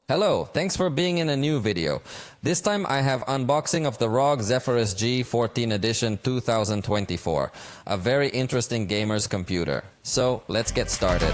Hello, thanks for being in a new video. This time I have unboxing of the ROG Zephyrus G14 edition 2024, a very interesting gamer's computer. So let's get started.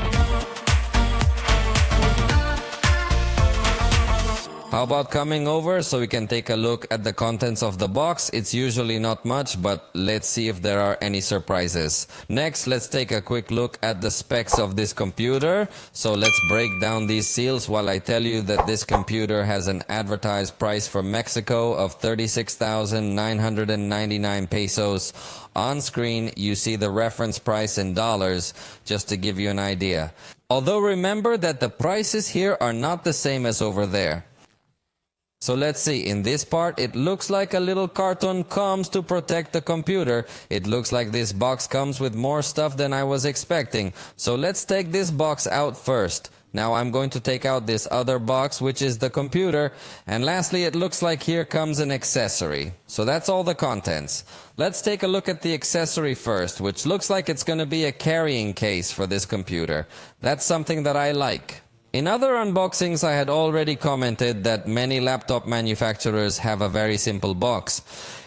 How about coming over so we can take a look at the contents of the box? It's usually not much, but let's see if there are any surprises. Next, let's take a quick look at the specs of this computer. So let's break down these seals while I tell you that this computer has an advertised price for Mexico of 36,999 pesos. On screen, you see the reference price in dollars, just to give you an idea. Although remember that the prices here are not the same as over there. So let's see, in this part, it looks like a little carton comes to protect the computer. It looks like this box comes with more stuff than I was expecting. So let's take this box out first. Now I'm going to take out this other box, which is the computer. And lastly, it looks like here comes an accessory. So that's all the contents. Let's take a look at the accessory first, which looks like it's going to be a carrying case for this computer. That's something that I like. In other unboxings, I had already commented that many laptop manufacturers have a very simple box.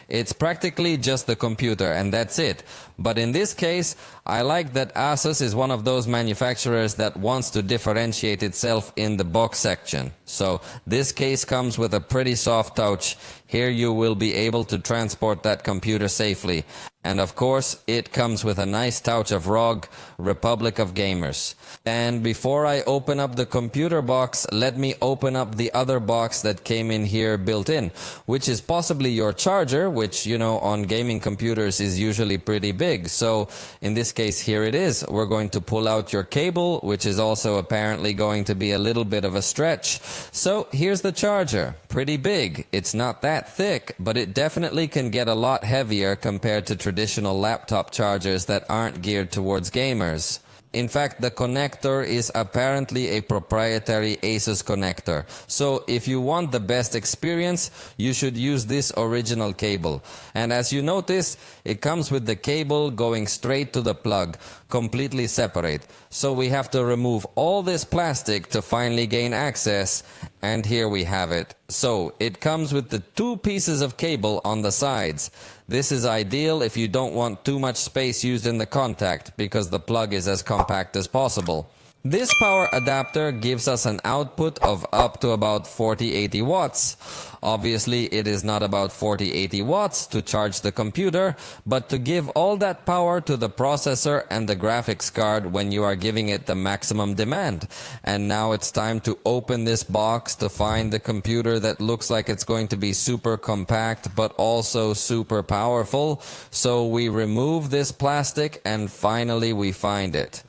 It's practically just the computer and that's it. But in this case, I like that ASUS is one of those manufacturers that wants to differentiate itself in the box section. So this case comes with a pretty soft touch. Here you will be able to transport that computer safely. And of course, it comes with a nice touch of ROG, Republic of Gamers. And before I open up the computer box, let me open up the other box that came in here built in, which is possibly your charger, which, you know, on gaming computers is usually pretty big. So in this case, here it is. We're going to pull out your cable, which is also apparently going to be a little bit of a stretch. So here's the charger. Pretty big. It's not that thick, but it definitely can get a lot heavier compared to traditional laptop chargers that aren't geared towards gamers. In fact, the connector is apparently a proprietary ASUS connector. So if you want the best experience, you should use this original cable. And as you notice, it comes with the cable going straight to the plug, completely separate. So we have to remove all this plastic to finally gain access. And here we have it. So it comes with the two pieces of cable on the sides. This is ideal if you don't want too much space used in the contact because the plug is as compact as possible. This power adapter gives us an output of up to about 40-80 watts. Obviously, it is not about 40-80 watts to charge the computer, but to give all that power to the processor and the graphics card when you are giving it the maximum demand. And now it's time to open this box to find the computer that looks like it's going to be super compact, but also super powerful. So we remove this plastic and finally we find it.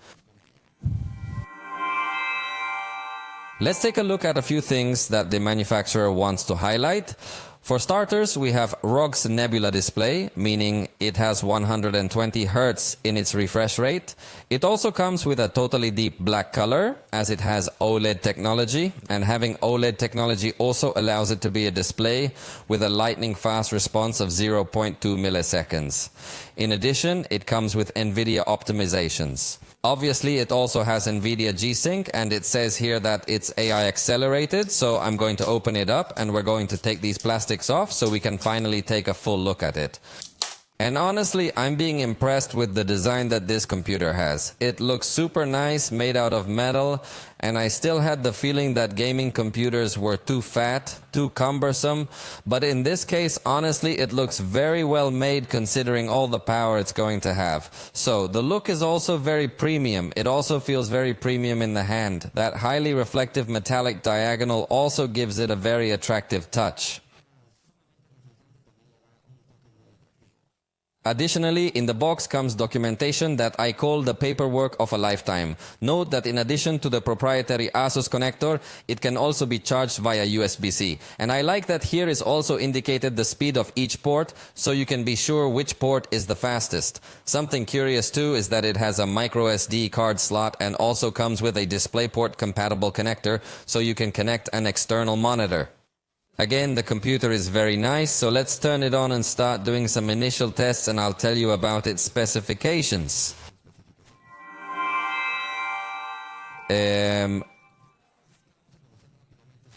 Let's take a look at a few things that the manufacturer wants to highlight. For starters, we have ROG's Nebula display, meaning it has 120 Hz in its refresh rate. It also comes with a totally deep black color, as it has OLED technology, and having OLED technology also allows it to be a display with a lightning fast response of 0.2 milliseconds. In addition, it comes with NVIDIA optimizations. Obviously, it also has NVIDIA G-Sync, and it says here that it's AI accelerated, so I'm going to open it up and we're going to take these plastics off so we can finally take a full look at it. And honestly, I'm being impressed with the design that this computer has. It looks super nice, made out of metal, and I still had the feeling that gaming computers were too fat, too cumbersome, but in this case, honestly, it looks very well made considering all the power it's going to have. So, the look is also very premium. It also feels very premium in the hand. That highly reflective metallic diagonal also gives it a very attractive touch. Additionally, in the box comes documentation that I call the paperwork of a lifetime. Note that in addition to the proprietary ASUS connector, it can also be charged via USB-C. And I like that here is also indicated the speed of each port, so you can be sure which port is the fastest. Something curious too is that it has a micro SD card slot and also comes with a DisplayPort compatible connector, so you can connect an external monitor. Again, the computer is very nice, so let's turn it on and start doing some initial tests and I'll tell you about its specifications.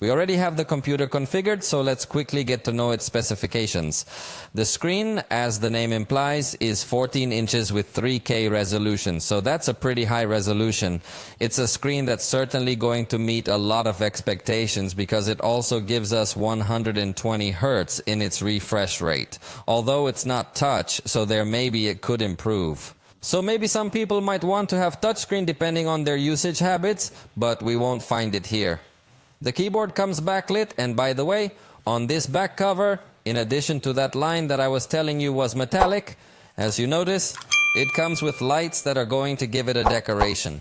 We already have the computer configured, so let's quickly get to know its specifications. The screen, as the name implies, is 14 inches with 3K resolution, so that's a pretty high resolution. It's a screen that's certainly going to meet a lot of expectations because it also gives us 120 Hz in its refresh rate. Although it's not touch, so there maybe it could improve. So maybe some people might want to have touchscreen depending on their usage habits, but we won't find it here. The keyboard comes backlit, and by the way, on this back cover, in addition to that line that I was telling you was metallic, as you notice, it comes with lights that are going to give it a decoration.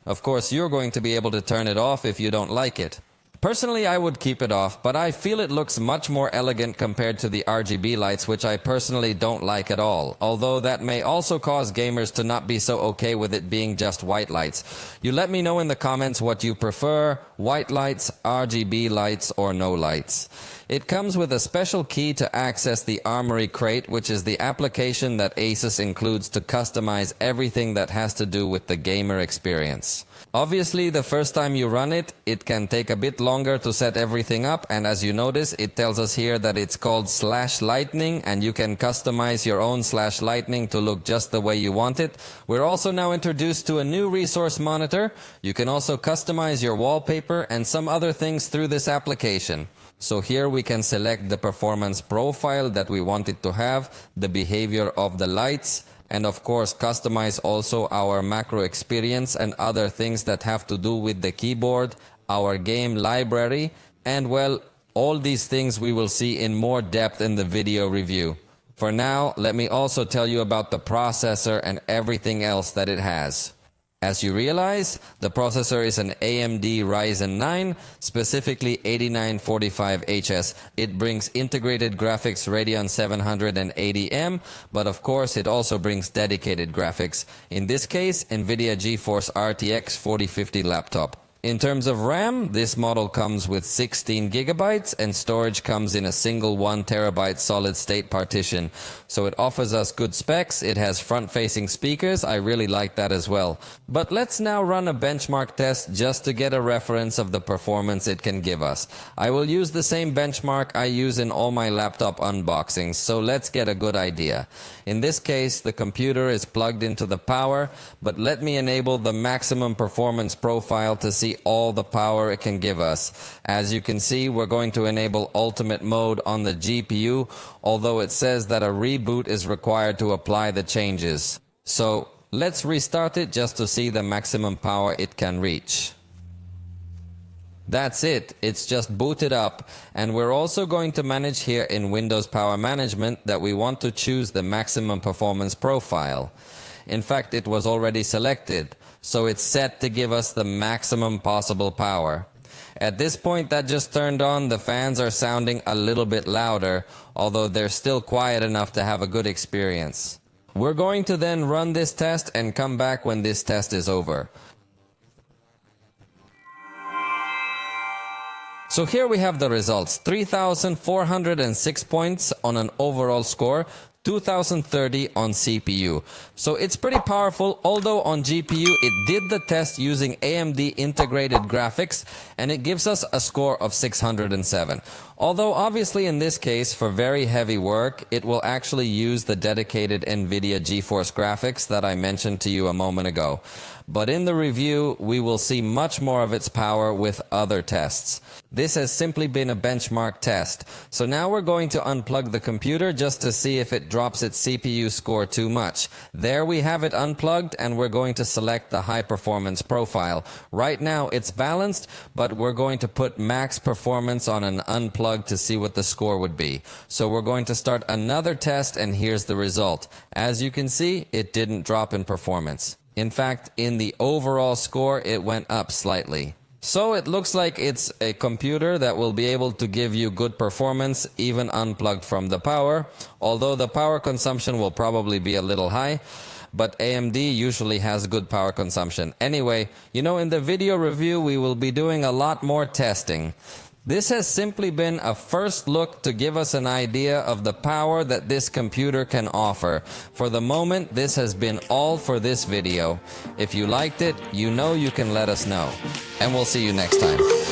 Of course, you're going to be able to turn it off if you don't like it. Personally, I would keep it off, but I feel it looks much more elegant compared to the RGB lights, which I personally don't like at all, although that may also cause gamers to not be so okay with it being just white lights. You let me know in the comments what you prefer, white lights, RGB lights, or no lights. It comes with a special key to access the Armory Crate, which is the application that ASUS includes to customize everything that has to do with the gamer experience. Obviously, the first time you run it, it can take a bit longer to set everything up, and as you notice, it tells us here that it's called /lightning, and you can customize your own /lightning to look just the way you want it. We're also now introduced to a new resource monitor. You can also customize your wallpaper and some other things through this application. So here we can select the performance profile that we want it to have, the behavior of the lights, and of course customize also our macro experience and other things that have to do with the keyboard, our game library, and well, all these things we will see in more depth in the video review. For now, let me also tell you about the processor and everything else that it has. As you realize, the processor is an AMD Ryzen 9, specifically 8945HS. It brings integrated graphics Radeon 780M, but of course it also brings dedicated graphics. In this case, NVIDIA GeForce RTX 4050 laptop. In terms of RAM, this model comes with 16 gigabytes and storage comes in a single 1 terabyte solid-state partition. So it offers us good specs. It has front-facing speakers. I really like that as well. But let's now run a benchmark test just to get a reference of the performance it can give us. I will use the same benchmark I use in all my laptop unboxings, so let's get a good idea. In this case, the computer is plugged into the power, but let me enable the maximum performance profile to see all the power it can give us. As you can see, we're going to enable ultimate mode on the GPU, although it says that a reboot is required to apply the changes. So let's restart it just to see the maximum power it can reach. That's it, it's just booted up, and we're also going to manage here in Windows Power Management that we want to choose the maximum performance profile. In fact, it was already selected, so it's set to give us the maximum possible power. At this point that just turned on, the fans are sounding a little bit louder, although they're still quiet enough to have a good experience. We're going to then run this test and come back when this test is over. So here we have the results, 3,406 points on an overall score, 2030 on CPU. So it's pretty powerful, although on GPU it did the test using AMD integrated graphics and it gives us a score of 607. Although obviously in this case for very heavy work it will actually use the dedicated NVIDIA GeForce graphics that I mentioned to you a moment ago. But in the review we will see much more of its power with other tests. This has simply been a benchmark test. So now we're going to unplug the computer just to see if it drops its CPU score too much. There we have it unplugged and we're going to select the high performance profile. Right now it's balanced, but we're going to put max performance on an unplugged to see what the score would be. So we're going to start another test and here's the result. As you can see, it didn't drop in performance. In fact, in the overall score, it went up slightly. So it looks like it's a computer that will be able to give you good performance even unplugged from the power, although the power consumption will probably be a little high, but AMD usually has good power consumption. Anyway, you know, in the video review we will be doing a lot more testing. This has simply been a first look to give us an idea of the power that this computer can offer. For the moment, this has been all for this video. If you liked it, you know you can let us know. And we'll see you next time.